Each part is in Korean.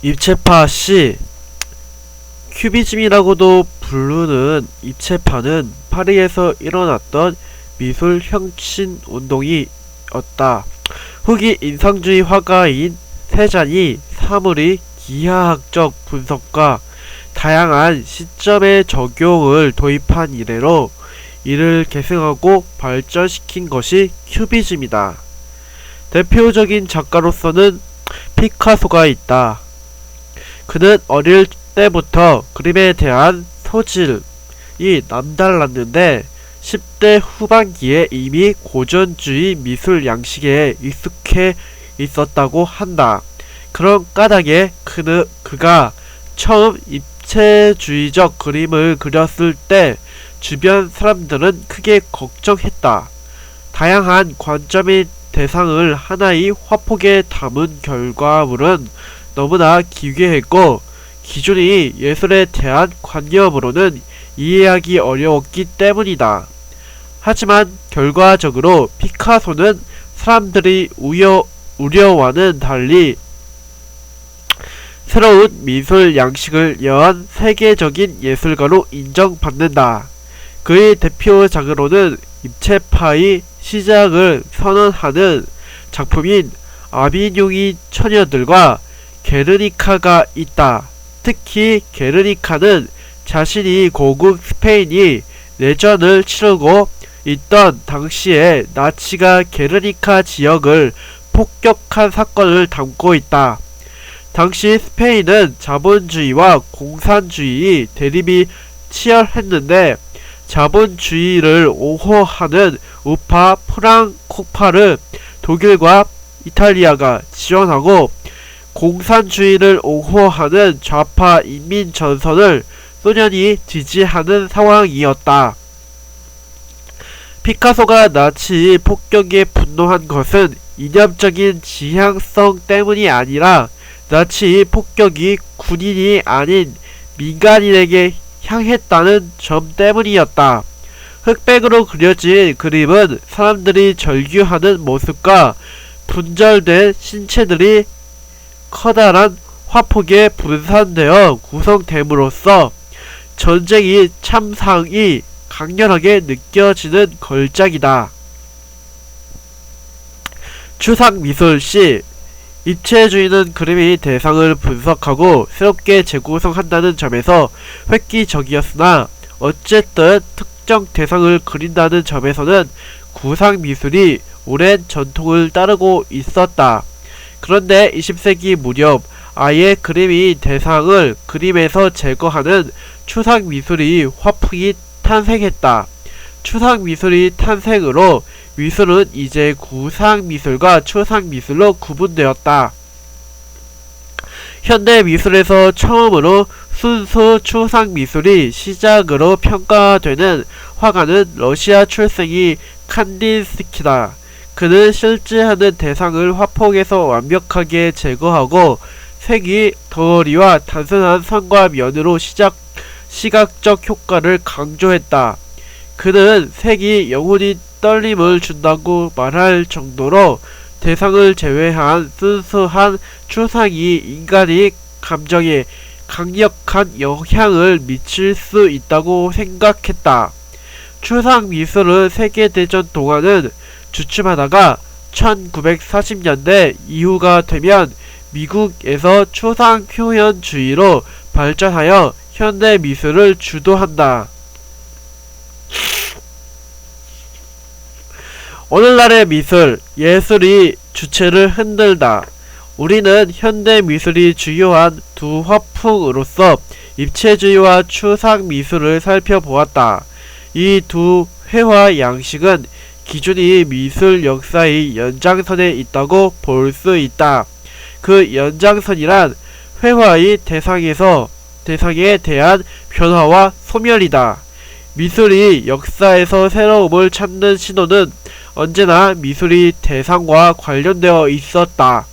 입체파 C. 큐비즘이라고도 부르는 입체파는 파리에서 일어났던 미술 혁신 운동이었다. 후기 인상주의 화가인 세잔이 사물의 기하학적 분석과 다양한 시점의 적용을 도입한 이래로 이를 계승하고 발전시킨 것이 큐비즘이다. 대표적인 작가로서는 피카소가 있다. 그는 어릴 때부터 그림에 대한 소질이 남달랐는데 10대 후반기에 이미 고전주의 미술 양식에 익숙해 있었다고 한다. 그런 까닭에 그가 처음 입체주의적 그림을 그렸을 때 주변 사람들은 크게 걱정했다. 다양한 관점의 대상을 하나의 화폭에 담은 결과물은 너무나 기괴했고 기존의 예술에 대한 관념으로는 이해하기 어려웠기 때문이다. 하지만 결과적으로 피카소는 사람들이 우려와는 달리 새로운 미술 양식을 여한 세계적인 예술가로 인정받는다. 그의 대표작으로는 입체파의 시작을 선언하는 작품인 아비뇽의 처녀들과 게르니카가 있다. 특히 게르니카는 자신이 고국 스페인이 내전을 치르고 있던 당시에 나치가 게르니카 지역을 폭격한 사건을 담고 있다. 당시 스페인은 자본주의와 공산주의의 대립이 치열했는데 자본주의를 옹호하는 우파 프랑코파를 독일과 이탈리아가 지원하고 공산주의를 옹호하는 좌파 인민전선을 소련이 지지하는 상황이었다. 피카소가 나치 폭격에 분노한 것은 이념적인 지향성 때문이 아니라 나치 폭격이 군인이 아닌 민간인에게 향했다는 점 때문이었다. 흑백으로 그려진 그림은 사람들이 절규하는 모습과 분절된 신체들이 커다란 화폭에 분산되어 구성됨으로써 전쟁의 참상이 강렬하게 느껴지는 걸작이다. 추상미술 C. 입체주의는 그림의 대상을 분석하고 새롭게 재구성한다는 점에서 획기적이었으나 어쨌든 특정 대상을 그린다는 점에서는 구상미술이 오랜 전통을 따르고 있었다. 그런데 20세기 무렵 아예 그림의 대상을 그림에서 제거하는 추상미술의 화풍이 탄생했다. 추상미술의 탄생으로 미술은 이제 구상미술과 추상미술로 구분되었다. 현대미술에서 처음으로 순수 추상미술이 시작으로 평가되는 화가는 러시아 출생의 칸딘스키다. 그는 실제하는 대상을 화폭에서 완벽하게 제거하고 색이 덩어리와 단순한 선과 면으로 시각적 효과를 강조했다. 그는 색이 영혼이 떨림을 준다고 말할 정도로 대상을 제외한 순수한 추상이 인간의 감정에 강력한 영향을 미칠 수 있다고 생각했다. 추상미술은 세계대전 동안은 주춤하다가 1940년대 이후가 되면 미국에서 추상표현주의로 발전하여 현대미술을 주도한다. 오늘날의 미술, 예술이 주체를 흔들다. 우리는 현대미술이 주요한 두 화풍으로서 입체주의와 추상미술을 살펴보았다. 이 두 회화 양식은 기존의 미술 역사의 연장선에 있다고 볼 수 있다. 그 연장선이란 회화의 대상에 대한 변화와 소멸이다. 미술이 역사에서 새로움을 찾는 신호는 언제나 미술이 대상과 관련되어 있었다.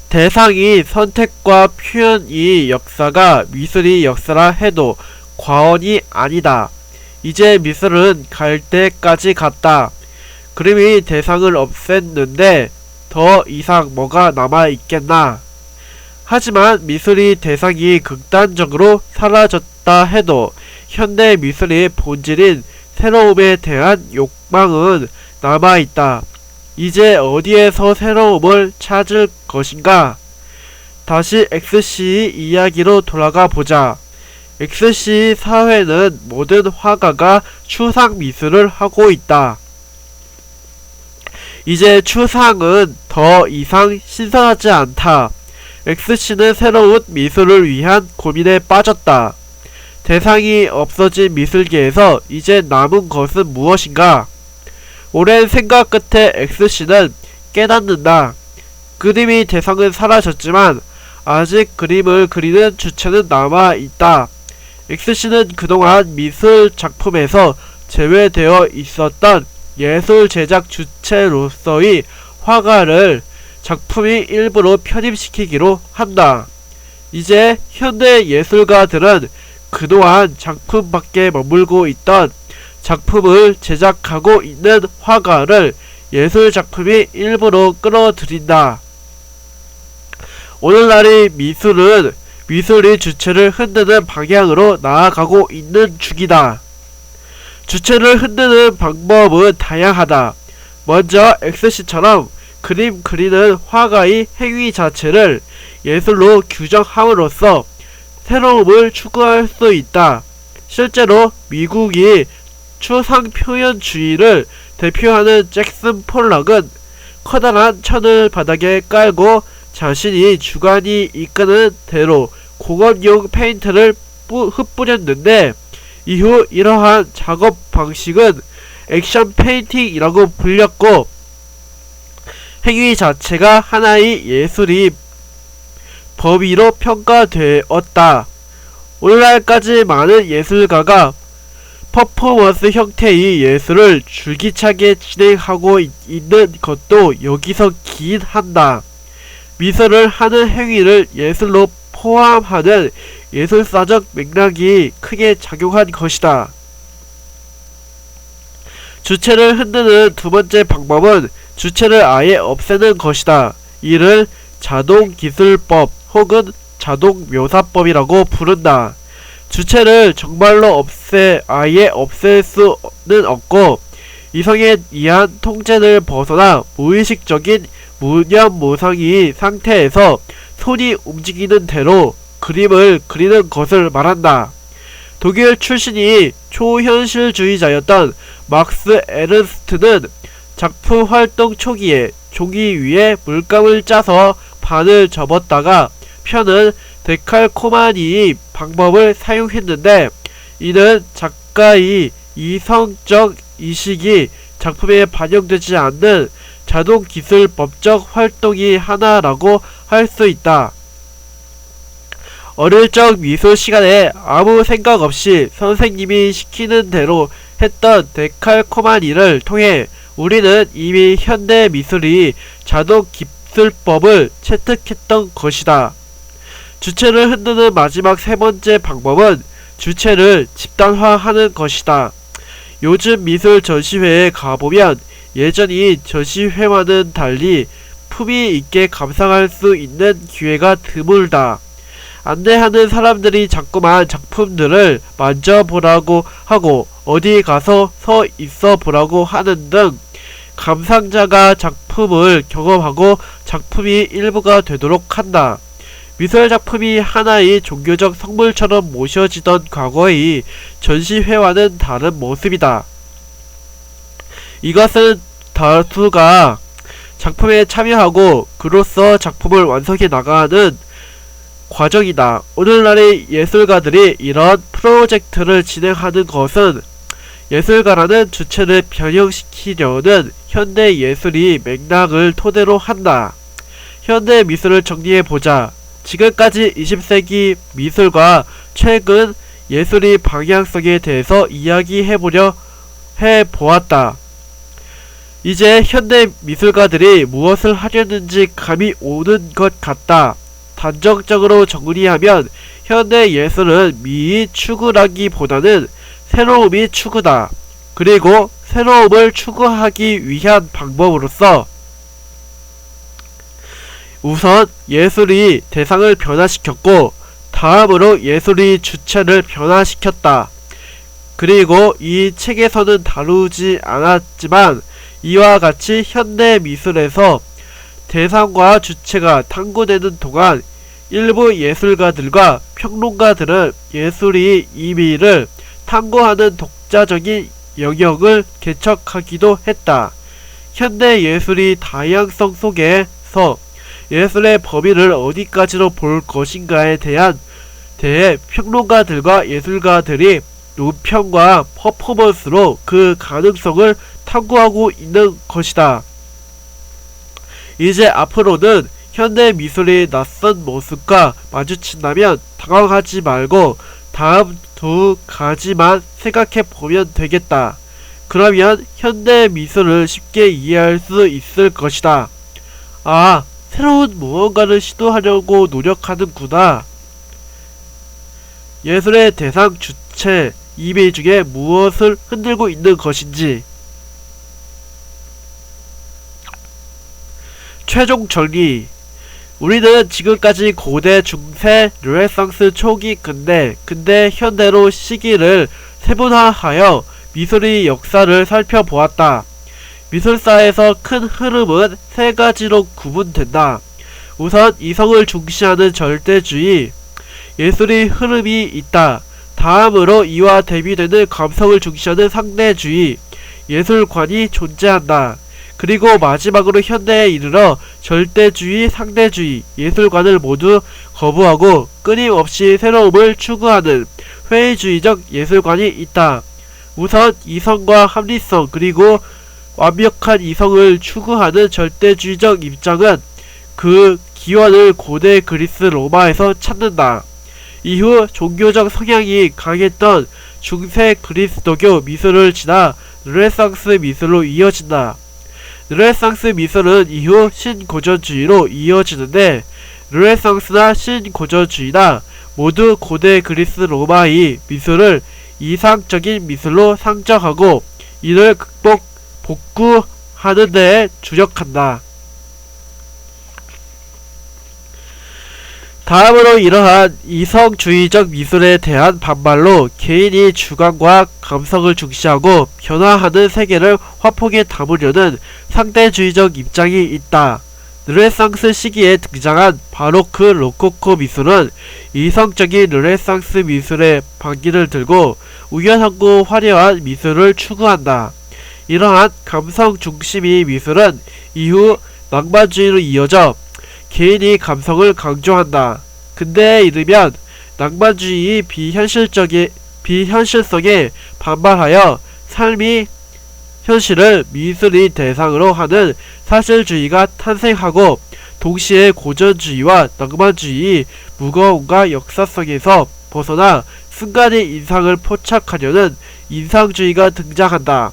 대상이 선택과 표현이 역사가 미술이 역사라 해도 과언이 아니다. 이제 미술은 갈 때까지 갔다. 그림이 대상을 없앴는데 더 이상 뭐가 남아있겠나. 하지만 미술이 대상이 극단적으로 사라졌다 해도 현대 미술의 본질인 새로움에 대한 욕망은 남아있다. 이제 어디에서 새로움을 찾을 것인가? 다시 XC 이야기로 돌아가 보자. XC 사회는 모든 화가가 추상 미술을 하고 있다. 이제 추상은 더 이상 신선하지 않다. XC는 새로운 미술을 위한 고민에 빠졌다. 대상이 없어진 미술계에서 이제 남은 것은 무엇인가? 오랜 생각 끝에 XC는 깨닫는다. 그림이 대상은 사라졌지만 아직 그림을 그리는 주체는 남아있다. XC는 그동안 미술 작품에서 제외되어 있었던 예술 제작 주체로서의 화가를 작품의 일부로 편입시키기로 한다. 이제 현대 예술가들은 그동안 작품 밖에 머물고 있던 작품을 제작하고 있는 화가를 예술 작품의 일부로 끌어들인다. 오늘날의 미술은 미술이 주체를 흔드는 방향으로 나아가고 있는 중이다. 주체를 흔드는 방법은 다양하다. 먼저 XC처럼 그림 그리는 화가의 행위 자체를 예술로 규정함으로써 새로움을 추구할 수 있다. 실제로 미국이 추상표현주의를 대표하는 잭슨 폴락은 커다란 천을 바닥에 깔고 자신이 주관이 이끄는 대로 공업용 페인트를 흩뿌렸는데 이후 이러한 작업 방식은 액션 페인팅이라고 불렸고 행위 자체가 하나의 예술이 범위로 평가되었다. 오늘날까지 많은 예술가가 퍼포먼스 형태의 예술을 줄기차게 진행하고 있는 것도 여기서 기인한다. 미술을 하는 행위를 예술로 포함하는 예술사적 맥락이 크게 작용한 것이다. 주체를 흔드는 두 번째 방법은 주체를 아예 없애는 것이다. 이를 자동기술법 혹은 자동묘사법이라고 부른다. 주체를 정말로 아예 없앨 수는 없고 이성에 의한 통제를 벗어나 무의식적인 무념무상의 상태에서 손이 움직이는 대로 그림을 그리는 것을 말한다. 독일 출신이 초현실주의자였던 막스 에르스트는 작품 활동 초기에 종이 위에 물감을 짜서 반을 접었다가 펴는 데칼코마니 방법을 사용했는데 이는 작가의 이성적 이식이 작품에 반영되지 않는 자동기술법적 활동이 하나라고 할 수 있다. 어릴 적 미술 시간에 아무 생각 없이 선생님이 시키는 대로 했던 데칼코마니를 통해 우리는 이미 현대 미술이 자동기술법을 채택했던 것이다. 주체를 흔드는 마지막 세 번째 방법은 주체를 집단화하는 것이다. 요즘 미술 전시회에 가보면 예전의 전시회와는 달리 품위 있게 감상할 수 있는 기회가 드물다. 안내하는 사람들이 자꾸만 작품들을 만져보라고 하고 어디 가서 서 있어 보라고 하는 등 감상자가 작품을 경험하고 작품이 일부가 되도록 한다. 미술작품이 하나의 종교적 성물처럼 모셔지던 과거의 전시회와는 다른 모습이다. 이것은 다수가 작품에 참여하고 그로써 작품을 완성해 나가는 과정이다. 오늘날의 예술가들이 이런 프로젝트를 진행하는 것은 예술가라는 주체를 변형시키려는 현대 예술의 맥락을 토대로 한다. 현대 미술을 정리해보자. 지금까지 20세기 미술과 최근 예술의 방향성에 대해서 이야기해보려 해보았다. 이제 현대 미술가들이 무엇을 하려는지 감이 오는 것 같다. 단정적으로 정리하면 현대 예술은 미의 추구라기보다는 새로움이 추구다. 그리고 새로움을 추구하기 위한 방법으로서 우선 예술이 대상을 변화시켰고 다음으로 예술이 주체를 변화시켰다. 그리고 이 책에서는 다루지 않았지만 이와 같이 현대 미술에서 대상과 주체가 탐구되는 동안 일부 예술가들과 평론가들은 예술이 의미를 탐구하는 독자적인 영역을 개척하기도 했다. 현대 예술이 다양성 속에서 예술의 범위를 어디까지로 볼 것인가에 대해 평론가들과 예술가들이 논평과 퍼포먼스로 그 가능성을 탐구하고 있는 것이다. 이제 앞으로는 현대 미술의 낯선 모습과 마주친다면 당황하지 말고 다음 두 가지만 생각해 보면 되겠다. 그러면 현대 미술을 쉽게 이해할 수 있을 것이다. 아, 새로운 무언가를 시도하려고 노력하는구나. 예술의 대상 주체 이미 중에 무엇을 흔들고 있는 것인지. 최종 정리. 우리는 지금까지 고대, 중세, 르네상스, 초기, 근대 현대로 시기를 세분화하여 미술의 역사를 살펴보았다. 미술사에서 큰 흐름은 세 가지로 구분된다. 우선 이성을 중시하는 절대주의, 예술의 흐름이 있다. 다음으로 이와 대비되는 감성을 중시하는 상대주의, 예술관이 존재한다. 그리고 마지막으로 현대에 이르러 절대주의, 상대주의, 예술관을 모두 거부하고 끊임없이 새로움을 추구하는 회의주의적 예술관이 있다. 우선 이성과 합리성 그리고 완벽한 이성을 추구하는 절대주의적 입장은 그 기원을 고대 그리스 로마에서 찾는다. 이후 종교적 성향이 강했던 중세 그리스도교 미술을 지나 르네상스 미술로 이어진다. 르네상스 미술은 이후 신고전주의로 이어지는데 르네상스나 신고전주의나 모두 고대 그리스 로마의 미술을 이상적인 미술로 상정하고 이를 복구하는 데에 주력한다. 다음으로 이러한 이성주의적 미술에 대한 반발로 개인이 주관과 감성을 중시하고 변화하는 세계를 화폭에 담으려는 상대주의적 입장이 있다. 르네상스 시기에 등장한 바로크 로코코 미술은 이성적인 르네상스 미술의 반기를 들고 우연하고 화려한 미술을 추구한다. 이러한 감성 중심의 미술은 이후 낭만주의로 이어져 개인이 감성을 강조한다. 근대에 이르면 낭만주의의 비현실성에 반발하여 삶이 현실을 미술의 대상으로 하는 사실주의가 탄생하고 동시에 고전주의와 낭만주의의 무거움과 역사성에서 벗어나 순간의 인상을 포착하려는 인상주의가 등장한다.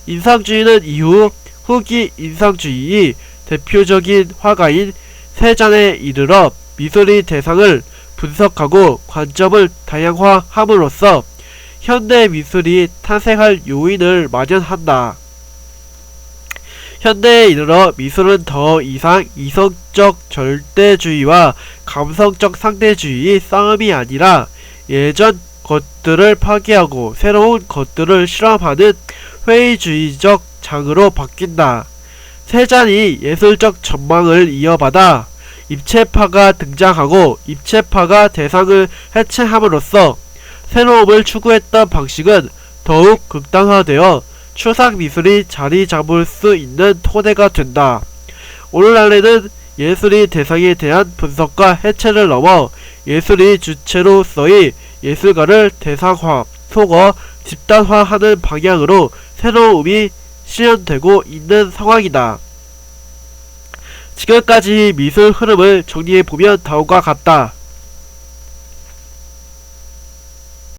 인상주의는 이후 후기 인상주의의 대표적인 화가인 세잔에 이르러 미술의 대상을 분석하고 관점을 다양화함으로써 현대 미술이 탄생할 요인을 마련한다. 현대에 이르러 미술은 더 이상 이성적 절대주의와 감성적 상대주의의 싸움이 아니라 예전 것들을 파괴하고 새로운 것들을 실험하는 회의주의적 장으로 바뀐다. 세잔이 예술적 전망을 이어받아 입체파가 등장하고 입체파가 대상을 해체함으로써 새로움을 추구했던 방식은 더욱 극단화되어 추상미술이 자리 잡을 수 있는 토대가 된다. 오늘날에는 예술이 대상에 대한 분석과 해체를 넘어 예술이 주체로서의 예술가를 대상화, 속어, 집단화하는 방향으로 새로움이 실현되고 있는 상황이다. 지금까지 미술 흐름을 정리해보면 다음과 같다.